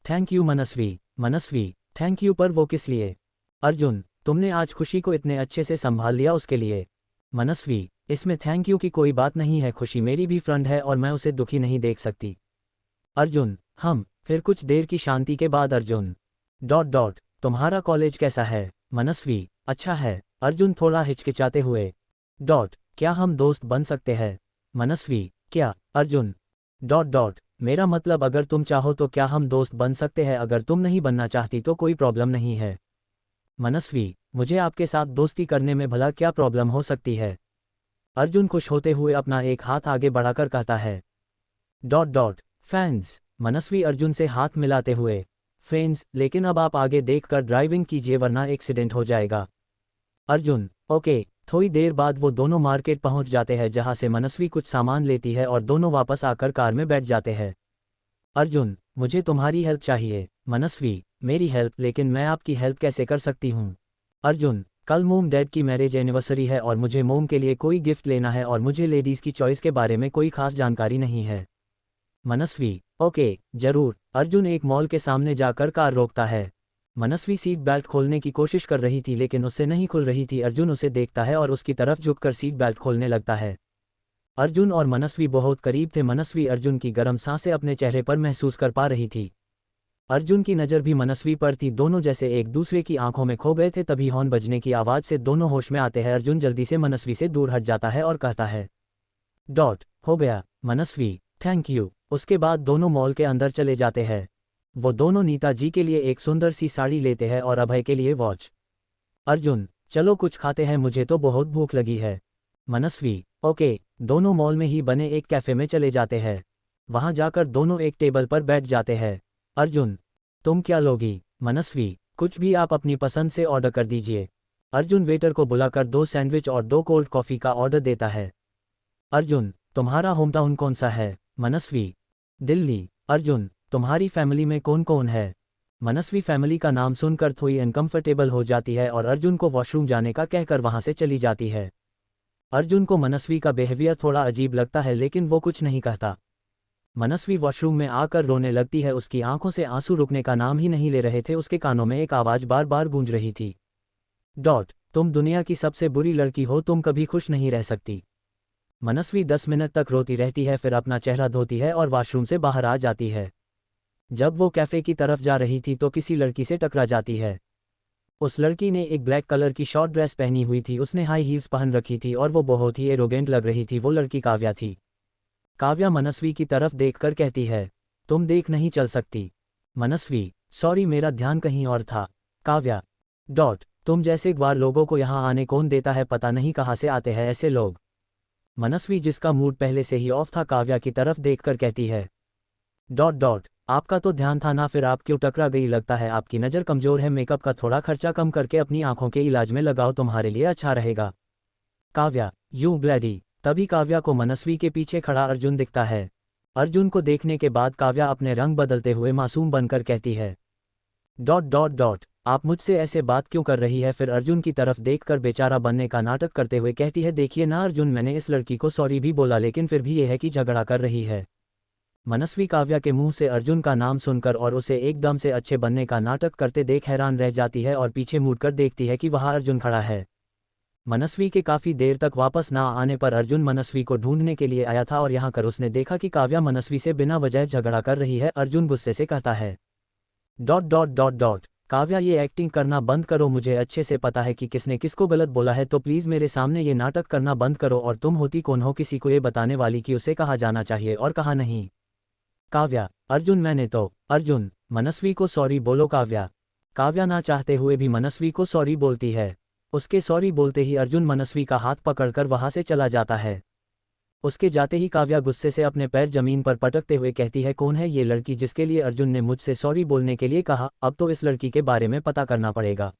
thank you Manasvi. Manasvi, thank you पर वो किस लिए? अर्जुन, तुमने आज खुशी को इतने अच्छे से संभाल लिया उसके लिए। मनस्वी, इसमें थैंक यू की कोई बात नहीं है, खुशी मेरी भी फ्रेंड है और मैं उसे दुखी नहीं देख सकती। अर्जुन, फिर कुछ देर की शांति के बाद अर्जुन, तुम्हारा कॉलेज कैसा है? मनस्वी, अच्छा है। अर्जुन थोड़ा हिचकिचाते हुए, क्या हम दोस्त बन सकते हैं? मनस्वी, क्या? अर्जुन, मेरा मतलब अगर तुम चाहो तो क्या हम दोस्त बन सकते हैं, अगर तुम नहीं बनना चाहती तो कोई प्रॉब्लम नहीं है। मनस्वी, मुझे आपके साथ दोस्ती करने में भला क्या प्रॉब्लम हो सकती है? अर्जुन खुश होते हुए अपना एक हाथ आगे बढ़ाकर कहता है, फैंस। मनस्वी अर्जुन से हाथ मिलाते हुए, फ्रेंड्स, लेकिन अब आप आगे देखकर ड्राइविंग कीजिए वरना एक्सीडेंट हो जाएगा। अर्जुन, ओके। थोड़ी देर बाद वो दोनों मार्केट पहुंच जाते हैं जहां से मनस्वी कुछ सामान लेती है और दोनों वापस आकर कार में बैठ जाते हैं। अर्जुन, मुझे तुम्हारी हेल्प चाहिए। मनस्वी, मेरी हेल्प? लेकिन मैं आपकी हेल्प कैसे कर सकती हूँ? अर्जुन, कल मोम डैड की मैरिज एनिवर्सरी है और मुझे मोम के लिए कोई गिफ्ट लेना है और मुझे लेडीज़ की चॉइस के बारे में कोई खास जानकारी नहीं है। मनस्वी, ओके, जरूर। अर्जुन एक मॉल के सामने जाकर कार रोकता है। मनस्वी सीट बेल्ट खोलने की कोशिश कर रही थी लेकिन उससे नहीं खुल रही थी। अर्जुन उसे देखता है और उसकी तरफ झुककर सीट बेल्ट खोलने लगता है। अर्जुन और मनस्वी बहुत करीब थे। मनस्वी अर्जुन की गर्म सांसें अपने चेहरे पर महसूस कर पा रही थी। अर्जुन की नज़र भी मनस्वी पर थी। दोनों जैसे एक दूसरे की आंखों में खो गए थे। तभी हॉर्न बजने की आवाज़ से दोनों होश में आते हैं। अर्जुन जल्दी से मनस्वी से दूर हट जाता है और कहता है, हो गया। मनस्वी, थैंक यू। उसके बाद दोनों मॉल के अंदर चले जाते हैं। वो दोनों नीता जी के लिए एक सुंदर सी साड़ी लेते हैं और अभय के लिए वॉच। अर्जुन, चलो कुछ खाते हैं, मुझे तो बहुत भूख लगी है। मनस्वी, ओके। दोनों मॉल में ही बने एक कैफ़े में चले जाते हैं। वहां जाकर दोनों एक टेबल पर बैठ जाते हैं। अर्जुन, तुम क्या लोगी? मनस्वी, कुछ भी, आप अपनी पसंद से ऑर्डर कर दीजिए। अर्जुन वेटर को बुलाकर 2 सैंडविच और 2 कोल्ड कॉफ़ी का ऑर्डर देता है। अर्जुन, तुम्हारा होम टाउन कौन सा है? मनस्वी, दिल्ली। अर्जुन, तुम्हारी फैमिली में कौन कौन है? मनस्वी फैमिली का नाम सुनकर थोड़ी अनकंफर्टेबल हो जाती है और अर्जुन को वॉशरूम जाने का कहकर वहां से चली जाती है। अर्जुन को मनस्वी का बिहेवियर थोड़ा अजीब लगता है लेकिन वो कुछ नहीं कहता। मनस्वी वॉशरूम में आकर रोने लगती है। उसकी आंखों से आंसू रुकने का नाम ही नहीं ले रहे थे। उसके कानों में एक आवाज़ बार बार गूंज रही थी, तुम दुनिया की सबसे बुरी लड़की हो, तुम कभी खुश नहीं रह सकती। मनस्वी 10 मिनट तक रोती रहती है, फिर अपना चेहरा धोती है और वॉशरूम से बाहर आ जाती है। जब वो कैफ़े की तरफ जा रही थी तो किसी लड़की से टकरा जाती है। उस लड़की ने एक ब्लैक कलर की शॉर्ट ड्रेस पहनी हुई थी। उसने हाई हील्स पहन रखी थी और वो बहुत ही एरोगेंट लग रही थी। वो लड़की काव्या थी। काव्या मनस्वी की तरफ देखकर कहती है, तुम देख नहीं चल सकती? मनस्वी, सॉरी, मेरा ध्यान कहीं और था। काव्या, तुम जैसे ग्वार लोगों को यहाँ आने कौन देता है, पता नहीं कहाँ से आते हैं ऐसे लोग। मनस्वी, जिसका मूड पहले से ही ऑफ था, काव्या की तरफ देखकर कहती है, आपका तो ध्यान था ना, फिर आप क्यों टकरा गई? लगता है आपकी नज़र कमज़ोर है, मेकअप का थोड़ा खर्चा कम करके अपनी आंखों के इलाज में लगाओ, तुम्हारे लिए अच्छा रहेगा। Kavya, you bloody. तभी काव्या को मनस्वी के पीछे खड़ा अर्जुन दिखता है। अर्जुन को देखने के बाद काव्या अपने रंग बदलते हुए मासूम बनकर कहती है, आप मुझसे ऐसे बात क्यों कर रही है? फिर अर्जुन की तरफ देखकर बेचारा बनने का नाटक करते हुए कहती है, देखिए ना अर्जुन, मैंने इस लड़की को सॉरी भी बोला लेकिन फिर भी ये है कि झगड़ा कर रही है। मनस्वी काव्या के मुंह से अर्जुन का नाम सुनकर और उसे एकदम से अच्छे बनने का नाटक करते देख हैरान रह जाती है और पीछे मुड़कर देखती है कि वहां अर्जुन खड़ा है। मनस्वी के काफी देर तक वापस ना आने पर अर्जुन मनस्वी को ढूंढने के लिए आया था और यहाँ कर उसने देखा कि काव्या मनस्वी से बिना वजह झगड़ा कर रही है। अर्जुन गुस्से से कहता है, काव्या ये एक्टिंग करना बंद करो, मुझे अच्छे से पता है कि किसने किसको गलत बोला है, तो प्लीज़ मेरे सामने ये नाटक करना बंद करो। और तुम होती कौन हो किसी को ये बताने वाली कि उसे कहा जाना चाहिए और कहा नहीं? काव्या, अर्जुन मैंने तो, अर्जुन, मनस्वी को सॉरी बोलो। काव्या, काव्या ना चाहते हुए भी मनस्वी को सॉरी बोलती है। उसके सॉरी बोलते ही अर्जुन मनस्वी का हाथ पकड़कर वहां से चला जाता है। उसके जाते ही काव्या गुस्से से अपने पैर जमीन पर पटकते हुए कहती है, कौन है ये लड़की जिसके लिए अर्जुन ने मुझसे सॉरी बोलने के लिए कहा? अब तो इस लड़की के बारे में पता करना पड़ेगा।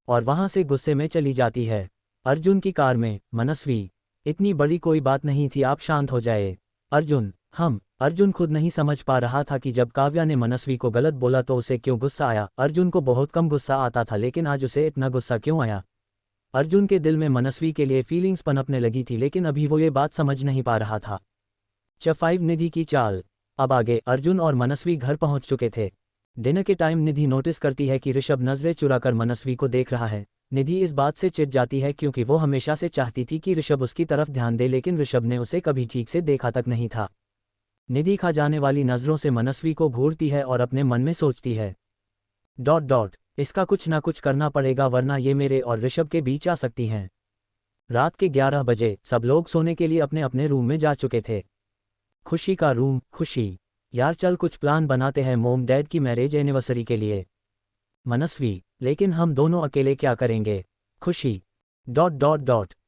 और वहां से गुस्से में चली जाती है। अर्जुन की कार में, मनस्वी, इतनी बड़ी कोई बात नहीं थी, आप शांत हो जाए। अर्जुन खुद नहीं समझ पा रहा था कि जब काव्या ने मनस्वी को गलत बोला तो उसे क्यों गुस्सा आया। अर्जुन को बहुत कम गुस्सा आता था लेकिन आज उसे इतना गुस्सा क्यों आया? अर्जुन के दिल में मनस्वी के लिए फीलिंग्स पनपने लगी थी लेकिन अभी वो ये बात समझ नहीं पा रहा था। च5 निधि की चाल। अब आगे अर्जुन और मनस्वी घर पहुंच चुके थे। डिनर के टाइम निधि नोटिस करती है कि ऋषभ नजरें चुराकर मनस्वी को देख रहा है। निधि इस बात से चिढ़ जाती है क्योंकि वो हमेशा से चाहती थी कि ऋषभ उसकी तरफ ध्यान दे लेकिन ऋषभ ने उसे कभी ठीक से देखा तक नहीं था। निधि खा जाने वाली नजरों से मनस्वी को घूरती है और अपने मन में सोचती है, इसका कुछ ना कुछ करना पड़ेगा वरना ये मेरे और ऋषभ के बीच आ सकती हैं। रात के 11 बजे सब लोग सोने के लिए अपने अपने रूम में जा चुके थे। खुशी का रूम। खुशी, यार चल कुछ प्लान बनाते हैं मोम डैड की मैरिज एनिवर्सरी के लिए। मनस्वी, लेकिन हम दोनों अकेले क्या करेंगे? खुशी,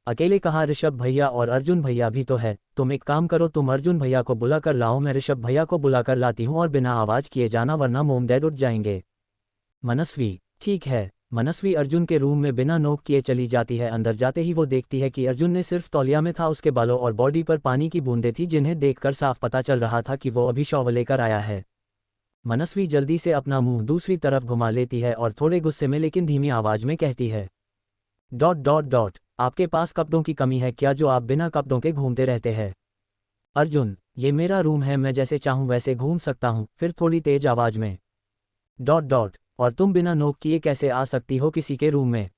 अकेले कहा? ऋषभ भैया और अर्जुन भैया भी तो है। तुम एक काम करो, तुम अर्जुन भैया को बुला कर लाओ, मैं ऋषभ भैया को बुला कर लाती हूँ और बिना आवाज किए जाना वरना मोम डैड उठ जाएंगे। मनस्वी, ठीक है। मनस्वी अर्जुन के रूम में बिना नोक किए चली जाती है। अंदर जाते ही वो देखती है कि अर्जुन ने सिर्फ तौलिया में था, उसके बालों और बॉडी पर पानी की बूंदें थी जिन्हें देखकर साफ पता चल रहा था कि वो अभी शॉवर लेकर आया है। मनस्वी जल्दी से अपना मुंह दूसरी तरफ घुमा लेती है और थोड़े गुस्से में लेकिन धीमी आवाज में कहती है, आपके पास कपड़ों की कमी है क्या जो आप बिना कपड़ों के घूमते रहते हैं? अर्जुन, ये मेरा रूम है, मैं जैसे चाहूं वैसे घूम सकता हूं। फिर थोड़ी तेज आवाज में, और तुम बिना नोक किए कैसे आ सकती हो किसी के रूम में?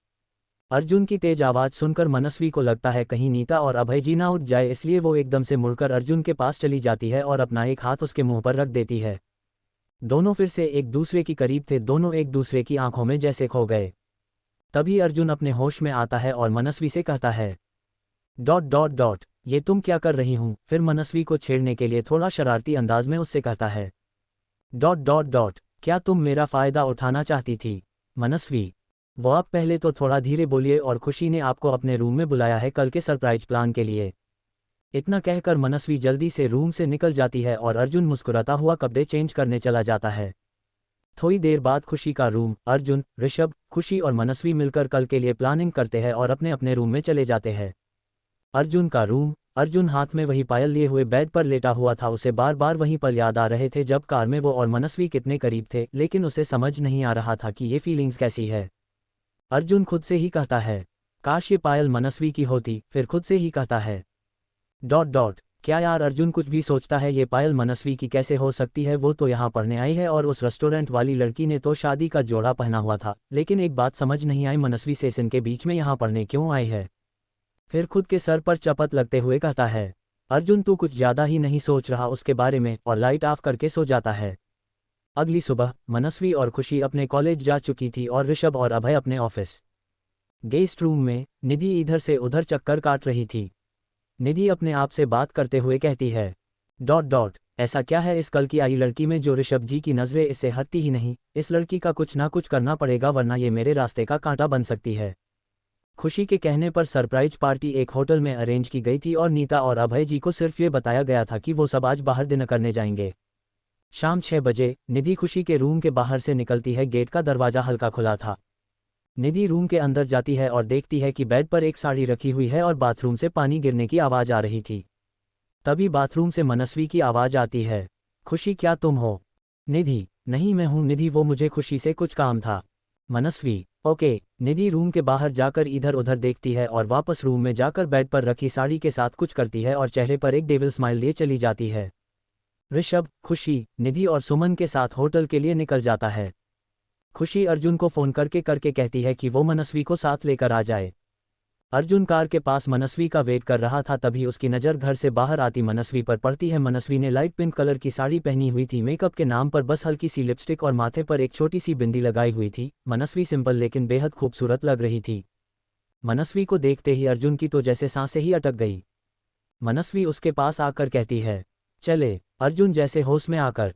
अर्जुन की तेज आवाज सुनकर मनस्वी को लगता है कहीं नीता और अभय जी ना उठ जाए, इसलिए वो एकदम से मुड़कर अर्जुन के पास चली जाती है और अपना एक हाथ उसके मुंह पर रख देती है। दोनों फिर से एक दूसरे की करीब थे, दोनों एक दूसरे की आंखों में जैसे खो गए। तभी अर्जुन अपने होश में आता है और मनस्वी से कहता है, ये तुम क्या कर रही हूं? फिर मनस्वी को छेड़ने के लिए थोड़ा शरारती अंदाज में उससे कहता है, क्या तुम मेरा फ़ायदा उठाना चाहती थी? मनस्वी, वो आप पहले तो थोड़ा धीरे बोलिए और खुशी ने आपको अपने रूम में बुलाया है कल के सरप्राइज प्लान के लिए। इतना कहकर मनस्वी जल्दी से रूम से निकल जाती है और अर्जुन मुस्कुराता हुआ कपड़े चेंज करने चला जाता है। थोड़ी देर बाद खुशी का रूम। अर्जुन, ऋषभ, खुशी और मनस्वी मिलकर कल के लिए प्लानिंग करते हैं और अपने अपने रूम में चले जाते हैं। अर्जुन का रूम। अर्जुन हाथ में वही पायल लिए हुए बेड पर लेटा हुआ था, उसे बार बार वहीं पल याद आ रहे थे जब कार में वो और मनस्वी कितने करीब थे, लेकिन उसे समझ नहीं आ रहा था कि ये फीलिंग्स कैसी है। अर्जुन खुद से ही कहता है, काश ये पायल मनस्वी की होती। फिर खुद से ही कहता है, क्या यार? अर्जुन कुछ भी सोचता है, ये पायल मनस्वी की कैसे हो सकती है? वो तो यहाँ पढ़ने आई है और उस रेस्टोरेंट वाली लड़की ने तो शादी का जोड़ा पहना हुआ था। लेकिन एक बात समझ नहीं आई, मनस्वी सेशन के बीच में यहाँ पढ़ने क्यों आई है? फिर खुद के सर पर चपत लगते हुए कहता है, अर्जुन तू कुछ ज्यादा ही नहीं सोच रहा उसके बारे में? और लाइट ऑफ करके सो जाता है। अगली सुबह मनस्वी और खुशी अपने कॉलेज जा चुकी थी और ऋषभ और अभय अपने ऑफिस। गेस्ट रूम में निधि इधर से उधर चक्कर काट रही थी। निधि अपने आप से बात करते हुए कहती है, ऐसा क्या है इस कल की आई लड़की में जो ऋषभ जी की नज़रें इससे हटती ही नहीं? इस लड़की का कुछ ना कुछ करना पड़ेगा वरना ये मेरे रास्ते का कांटा बन सकती है। खुशी के कहने पर सरप्राइज पार्टी एक होटल में अरेंज की गई थी और नीता और अभय जी को सिर्फ ये बताया गया था कि वो सब आज बाहर डिनर करने जाएंगे। शाम 6 बजे निधि खुशी के रूम के बाहर से निकलती है। गेट का दरवाजा हल्का खुला था। निधि रूम के अंदर जाती है और देखती है कि बेड पर एक साड़ी रखी हुई है और बाथरूम से पानी गिरने की आवाज़ आ रही थी। तभी बाथरूम से मनस्वी की आवाज़ आती है, खुशी क्या तुम हो? निधि, नहीं मैं हूँ निधि, वो मुझे खुशी से कुछ काम था। मनस्वी, ओके। निधि रूम के बाहर जाकर इधर उधर देखती है और वापस रूम में जाकर बेड पर रखी साड़ी के साथ कुछ करती है और चेहरे पर एक डेविल स्माइल लिए चली जाती है। ऋषभ, खुशी, निधि और सुमन के साथ होटल के लिए निकल जाता है। खुशी अर्जुन को फ़ोन करके कहती है कि वो मनस्वी को साथ लेकर आ जाए। अर्जुन कार के पास मनस्वी का वेट कर रहा था, तभी उसकी नज़र घर से बाहर आती मनस्वी पर पड़ती है। मनस्वी ने लाइट पिंक कलर की साड़ी पहनी हुई थी, मेकअप के नाम पर बस हल्की सी लिपस्टिक और माथे पर एक छोटी सी बिंदी लगाई हुई थी। मनस्वी सिंपल लेकिन बेहद खूबसूरत लग रही थी। मनस्वी को देखते ही अर्जुन की तो जैसे सांसें ही अटक गई। मनस्वी उसके पास आकर कहती है, चले। अर्जुन जैसे होश में आकर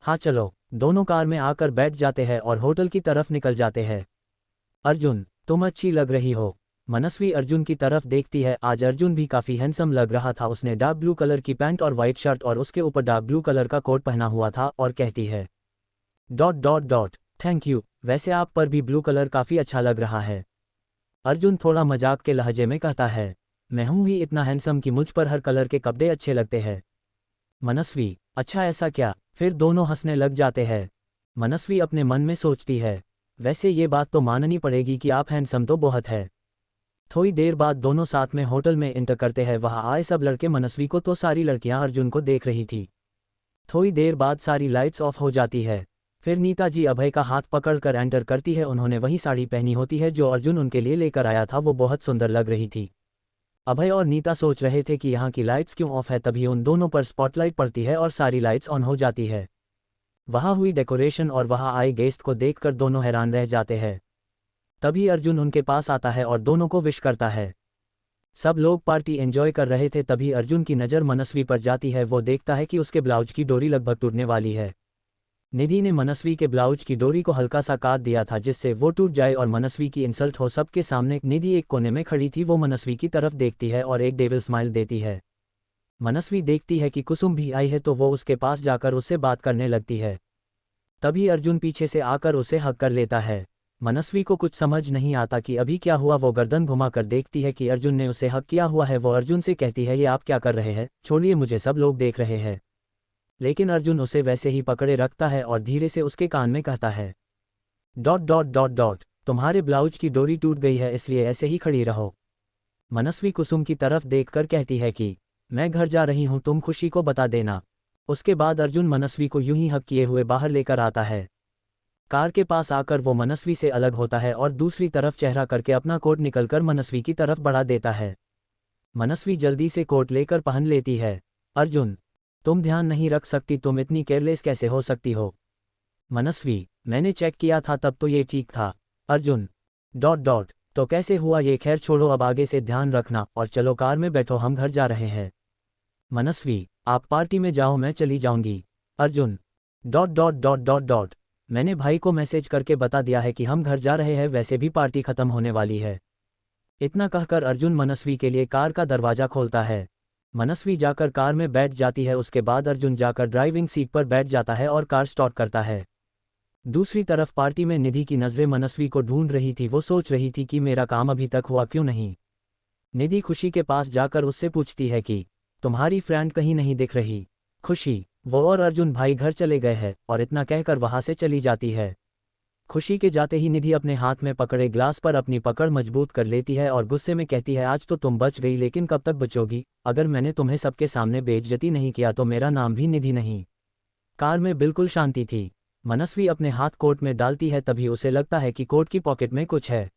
हाँ चलो। दोनों कार में आकर बैठ जाते हैं और होटल की तरफ निकल जाते हैं। अर्जुन, तुम अच्छी लग रही हो। मनस्वी अर्जुन की तरफ देखती है। आज अर्जुन भी काफ़ी हैंडसम लग रहा था। उसने डार्क ब्लू कलर की पैंट और वाइट शर्ट और उसके ऊपर डार्क ब्लू कलर का कोट पहना हुआ था और कहती है, थैंक यू, वैसे आप पर भी ब्लू कलर काफ़ी अच्छा लग रहा है। अर्जुन थोड़ा मजाक के लहजे में कहता है, मैं हूँ ही इतना हैंडसम कि मुझ पर हर कलर के कपड़े अच्छे लगते हैं। मनस्वी, अच्छा ऐसा क्या? फिर दोनों हंसने लग जाते हैं। मनस्वी अपने मन में सोचती है, वैसे ये बात तो माननी पड़ेगी कि आप हैंडसम तो बहुत है। थोड़ी देर बाद दोनों साथ में होटल में इंटर करते हैं। वहाँ आए सब लड़के मनस्वी को तो सारी लड़कियां अर्जुन को देख रही थी। थोड़ी देर बाद सारी लाइट्स ऑफ हो जाती है। फिर नीता जी अभय का हाथ पकड़कर एंटर करती है। उन्होंने वही साड़ी पहनी होती है जो अर्जुन उनके लिए लेकर आया था। वो बहुत सुंदर लग रही थी। अभय और नीता सोच रहे थे कि यहाँ की लाइट्स क्यों ऑफ है, तभी उन दोनों पर स्पॉटलाइट पड़ती है और सारी लाइट्स ऑन हो जाती है। वहाँ हुई डेकोरेशन और वहाँ आए गेस्ट को देखकर दोनों हैरान रह जाते हैं। तभी अर्जुन उनके पास आता है और दोनों को विश करता है। सब लोग पार्टी एंजॉय कर रहे थे, तभी अर्जुन की नज़र मनस्वी पर जाती है। वो देखता है कि उसके ब्लाउज की डोरी लगभग टूटने वाली है। निधि ने मनस्वी के ब्लाउज की डोरी को हल्का सा काट दिया था जिससे वो टूट जाए और मनस्वी की इंसल्ट हो सबके सामने। निधि एक कोने में खड़ी थी। वो मनस्वी की तरफ देखती है और एक डेविल स्माइल देती है। मनस्वी देखती है कि कुसुम भी आई है तो वो उसके पास जाकर उससे बात करने लगती है। तभी अर्जुन पीछे से आकर उसे हक कर लेता है। मनस्वी को कुछ समझ नहीं आता कि अभी क्या हुआ। वो गर्दन घुमाकर देखती है कि अर्जुन ने उसे हक किया हुआ है। वो अर्जुन से कहती है, ये आप क्या कर रहे हैं? छोड़िए, मुझे सब लोग देख रहे हैं। लेकिन अर्जुन उसे वैसे ही पकड़े रखता है और धीरे से उसके कान में कहता है, तुम्हारे ब्लाउज की डोरी टूट गई है, इसलिए ऐसे ही खड़ी रहो। मनस्वी कुसुम की तरफ देखकर कहती है कि मैं घर जा रही हूँ, तुम खुशी को बता देना। उसके बाद अर्जुन मनस्वी को यूं ही हक किए हुए बाहर लेकर आता है। कार के पास आकर वो मनस्वी से अलग होता है और दूसरी तरफ चेहरा करके अपना कोट निकलकर मनस्वी की तरफ बढ़ा देता है। मनस्वी जल्दी से कोट लेकर पहन लेती है। अर्जुन, तुम ध्यान नहीं रख सकती, तुम इतनी केयरलेस कैसे हो सकती हो? मनस्वी, मैंने चेक किया था तब तो ये ठीक था। अर्जुन, तो कैसे हुआ ये? खैर छोड़ो, अब आगे से ध्यान रखना और चलो कार में बैठो, हम घर जा रहे हैं। मनस्वी, आप पार्टी में जाओ, मैं चली जाऊंगी। अर्जुन, मैंने भाई को मैसेज करके बता दिया है कि हम घर जा रहे हैं, वैसे भी पार्टी खत्म होने वाली है। इतना कहकर अर्जुन मनस्वी के लिए कार का दरवाज़ा खोलता है। मनस्वी जाकर कार में बैठ जाती है। उसके बाद अर्जुन जाकर ड्राइविंग सीट पर बैठ जाता है और कार स्टार्ट करता है। दूसरी तरफ पार्टी में निधि की नज़रें मनस्वी को ढूंढ रही थी। वो सोच रही थी कि मेरा काम अभी तक हुआ क्यों नहीं। निधि खुशी के पास जाकर उससे पूछती है कि तुम्हारी फ्रेंड कहीं नहीं दिख रही। खुशी, वो और अर्जुन भाई घर चले गए हैं, और इतना कहकर वहां से चली जाती है। खुशी के जाते ही निधि अपने हाथ में पकड़े ग्लास पर अपनी पकड़ मजबूत कर लेती है और गुस्से में कहती है, आज तो तुम बच गई, लेकिन कब तक बचोगी? अगर मैंने तुम्हें सबके सामने बेइज्जती नहीं किया तो मेरा नाम भी निधि नहीं। कार में बिल्कुल शांति थी। मनस्वी अपने हाथ कोट में डालती है, तभी उसे लगता है कि कोट की पॉकेट में कुछ है।